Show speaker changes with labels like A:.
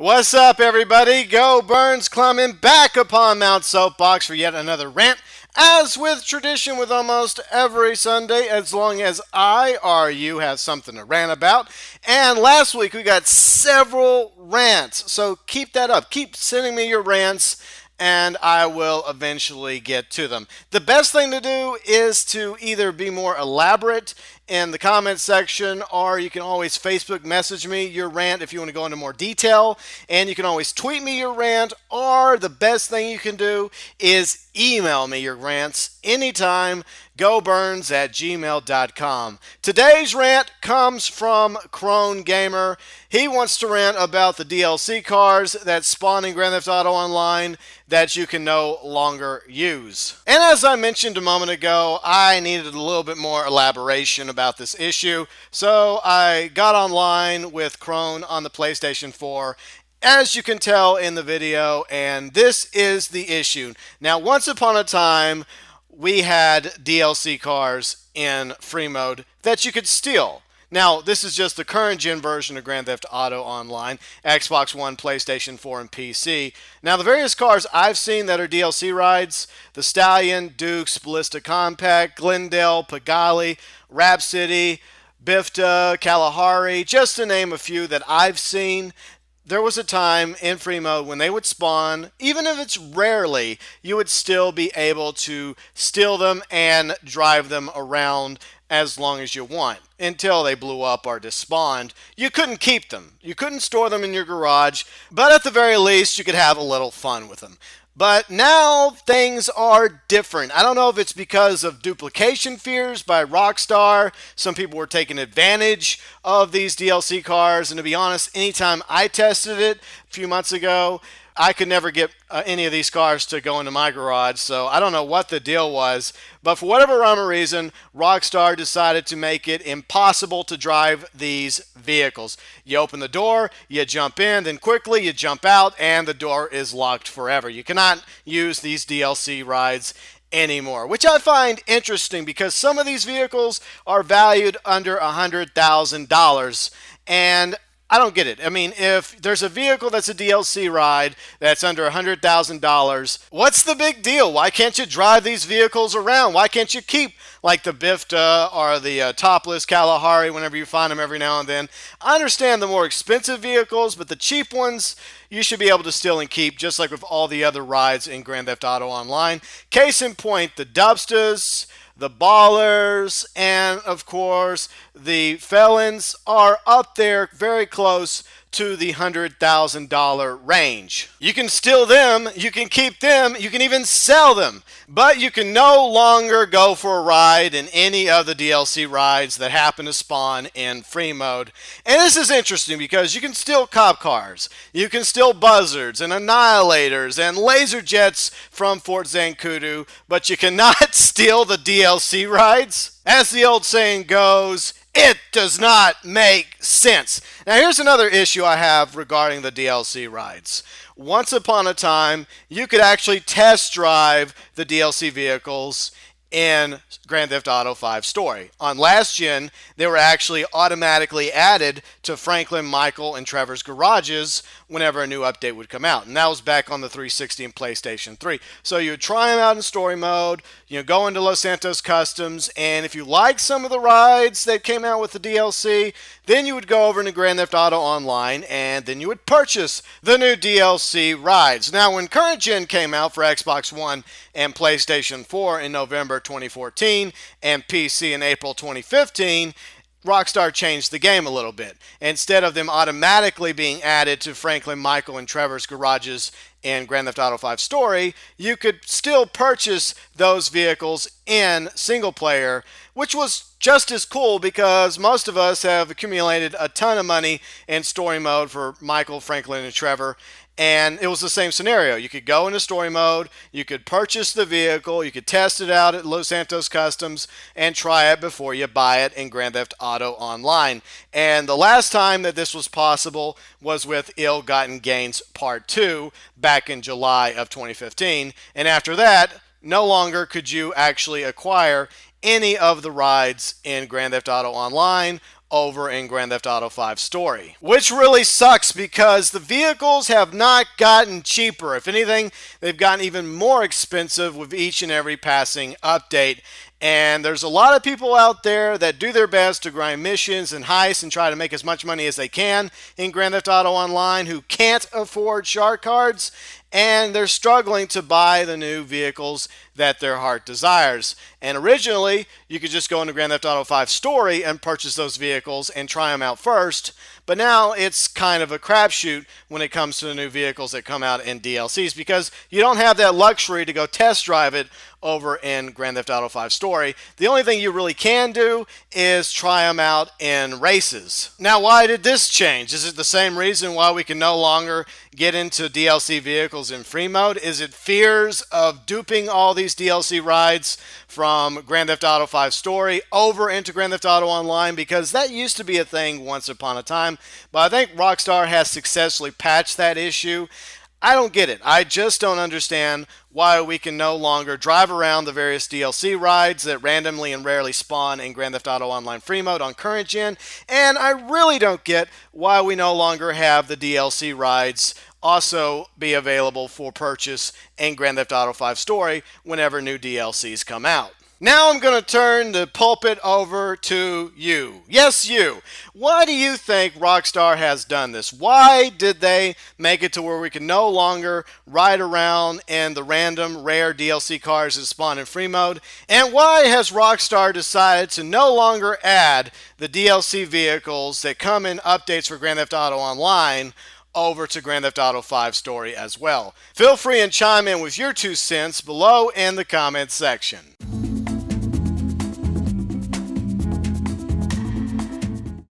A: What's up, everybody? GeauxBurns climbing back upon Mount Soapbox for yet another rant. As with tradition with almost every Sunday, as long as I or you have something to rant about. And last week we got several rants, so keep that up. Keep sending me your rants and I will eventually get to them. The best thing to do is to either be more elaborate in the comment section, or you can always Facebook message me your rant if you want to go into more detail, and you can always tweet me your rant, or the best thing you can do is email me your rants anytime, GeauxBurns@gmail.com. Today's rant comes from TheCroneGamer. He wants to rant about the DLC cars that spawn in Grand Theft Auto Online that you can no longer use. And as I mentioned a moment ago, I needed a little bit more elaboration about this issue, so I got online with Crone on the PlayStation 4, as you can tell in the video, and this is the issue. Now, once upon a time, we had DLC cars in free mode that you could steal. Now, this is just the current gen version of Grand Theft Auto Online, Xbox One, PlayStation 4, and PC. Now, the various cars I've seen that are DLC rides, the Stallion, Dukes, Ballista Compact, Glendale, Pagali, Rhapsody, Bifta, Kalahari, just to name a few that I've seen. There was a time in free mode when they would spawn, even if it's rarely, you would still be able to steal them and drive them around as long as you want, until they blew up or despawned. You couldn't keep them. You couldn't store them in your garage, but at the very least, you could have a little fun with them. But now things are different. I don't know if it's because of duplication fears by Rockstar. Some people were taking advantage of these DLC cars, and to be honest, anytime I tested it a few months ago, I could never get any of these cars to go into my garage, so I don't know what the deal was. But for whatever rhyme or reason, Rockstar decided to make it impossible to drive these vehicles. You open the door, you jump in, then quickly you jump out, and the door is locked forever. You cannot use these DLC rides anymore, which I find interesting because some of these vehicles are valued under $100,000, and I don't get it. I mean, if there's a vehicle that's a DLC ride that's under $100,000, what's the big deal? Why can't you drive these vehicles around? Why can't you keep like the Bifta or the topless Kalahari whenever you find them every now and then? I understand the more expensive vehicles, but the cheap ones you should be able to steal and keep, just like with all the other rides in Grand Theft Auto Online. Case in point, the Dubsters, the Ballers, and of course the Felons are up there very close to the $100,000 range. You can steal them, you can keep them, you can even sell them, but you can no longer go for a ride in any of the DLC rides that happen to spawn in free mode. And this is interesting because you can steal cop cars, you can steal buzzards and annihilators and laser jets from Fort Zancudo, but you cannot steal the DLC rides. As the old saying goes, it does not make sense. Now, here's another issue I have regarding the DLC rides. Once upon a time, you could actually test drive the DLC vehicles in Grand Theft Auto 5 Story. On last gen, they were actually automatically added to Franklin, Michael, and Trevor's garages whenever a new update would come out. And that was back on the 360 and PlayStation 3. So you would try them out in story mode, go into Los Santos Customs, and if you liked some of the rides that came out with the DLC, then you would go over into Grand Theft Auto Online, and then you would purchase the new DLC rides. Now, when current gen came out for Xbox One and PlayStation 4 in November 2014 and PC in April 2015, Rockstar changed the game a little bit. Instead of them automatically being added to Franklin, Michael, and Trevor's garages in Grand Theft Auto 5 Story, you could still purchase those vehicles in single player, which was just as cool because most of us have accumulated a ton of money in story mode for Michael, Franklin, and Trevor. And it was the same scenario. You could go into story mode, you could purchase the vehicle, you could test it out at Los Santos Customs, and try it before you buy it in Grand Theft Auto Online. And the last time that this was possible was with Ill-Gotten Gains Part 2 back in July of 2015. And after that, no longer could you actually acquire any of the rides in Grand Theft Auto Online over in Grand Theft Auto 5 Story. Which really sucks because the vehicles have not gotten cheaper. If anything, they've gotten even more expensive with each and every passing update. And there's a lot of people out there that do their best to grind missions and heists and try to make as much money as they can in Grand Theft Auto Online who can't afford shark cards, and they're struggling to buy the new vehicles that their heart desires. And originally, you could just go into Grand Theft Auto 5 Story and purchase those vehicles and try them out first, but now it's kind of a crapshoot when it comes to the new vehicles that come out in DLCs because you don't have that luxury to go test drive it over in Grand Theft Auto 5 Story. The only thing you really can do is try them out in races. Now, why did this change? Is it the same reason why we can no longer get into DLC vehicles in free mode? Is it fears of duping all these DLC rides from Grand Theft Auto 5 Story over into Grand Theft Auto Online? Because that used to be a thing once upon a time, but I think Rockstar has successfully patched that issue. I don't get it. I just don't understand why we can no longer drive around the various DLC rides that randomly and rarely spawn in Grand Theft Auto Online free mode on current gen, and I really don't get why we no longer have the DLC rides also be available for purchase in Grand Theft Auto 5 Story whenever new DLCs come out. Now I'm going to turn the pulpit over to you. Yes, you. Why do you think Rockstar has done this? Why did they make it to where we can no longer ride around in the random rare DLC cars that spawn in free mode? And why has Rockstar decided to no longer add the DLC vehicles that come in updates for Grand Theft Auto Online over to Grand Theft Auto 5 Story as well? Feel free and chime in with your 2 cents below in the comments section.